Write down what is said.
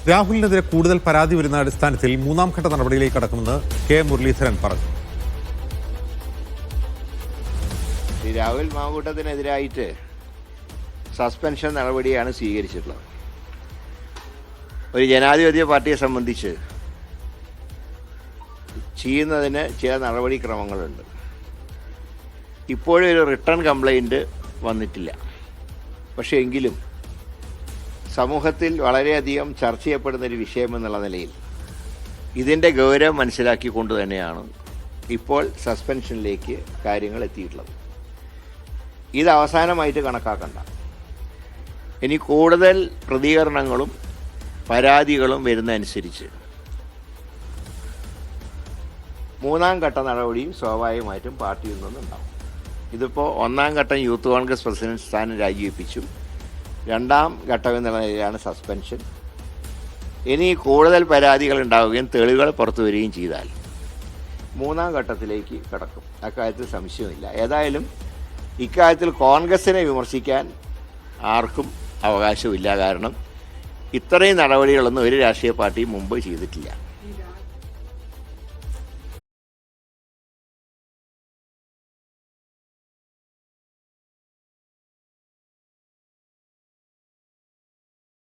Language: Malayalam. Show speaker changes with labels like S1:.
S1: രാഹുലിനെതിരെ കൂടുതൽ പരാതി വരുന്ന അടിസ്ഥാനത്തിൽ മൂന്നാം ഘട്ട നടപടിയിലേക്ക് കടക്കുമെന്ന് കെ മുരളീധരൻ പറഞ്ഞു.
S2: രാഹുൽ മാങ്കൂട്ടത്തിനെതിരായിട്ട് സസ്പെൻഷൻ നടപടിയാണ് സ്വീകരിച്ചിട്ടുള്ളത്. ഒരു ജനാധിപത്യ പാർട്ടിയെ സംബന്ധിച്ച് ചെയ്യുന്നതിന് ചില നടപടിക്രമങ്ങളുണ്ട്. ഇപ്പോഴും ഒരു റിട്ടേൺ കംപ്ലൈൻറ്റ് വന്നിട്ടില്ല. പക്ഷേ എങ്കിലും സമൂഹത്തിൽ വളരെയധികം ചർച്ച ചെയ്യപ്പെടുന്നൊരു വിഷയമെന്നുള്ള നിലയിൽ ഇതിൻ്റെ ഗൗരവം മനസ്സിലാക്കിക്കൊണ്ട് തന്നെയാണ് ഇപ്പോൾ സസ്പെൻഷനിലേക്ക് കാര്യങ്ങൾ എത്തിയിട്ടുള്ളത്. ഇത് അവസാനമായിട്ട് കണക്കാക്കണ്ട. ഇനി കൂടുതൽ പ്രതികരണങ്ങളും പരാതികളും വരുന്നതനുസരിച്ച് മൂന്നാം ഘട്ട നടപടിയും സ്വാഭാവികമായിട്ടും പാർട്ടിയിൽ നിന്നുണ്ടാവും. ഇതിപ്പോൾ ഒന്നാം ഘട്ടം യൂത്ത് കോൺഗ്രസ് പ്രസിഡന്റ് സ്ഥാനം രാജിവെപ്പിച്ചു. രണ്ടാം ഘട്ടം എന്നുള്ള നിലയിലാണ് സസ്പെൻഷൻ. ഇനി കൂടുതൽ പരാതികൾ ഉണ്ടാവുകയും തെളിവുകൾ പുറത്തു വരികയും ചെയ്താൽ മൂന്നാം ഘട്ടത്തിലേക്ക് കടക്കും. അക്കാര്യത്തിൽ സംശയമില്ല. ഏതായാലും ഇക്കാര്യത്തിൽ കോൺഗ്രസിനെ വിമർശിക്കാൻ ആർക്കും അവകാശമില്ല. കാരണം ഇത്രയും നടപടികളൊന്നും ഒരു രാഷ്ട്രീയ പാർട്ടിയും മുമ്പ് ചെയ്തിട്ടില്ല.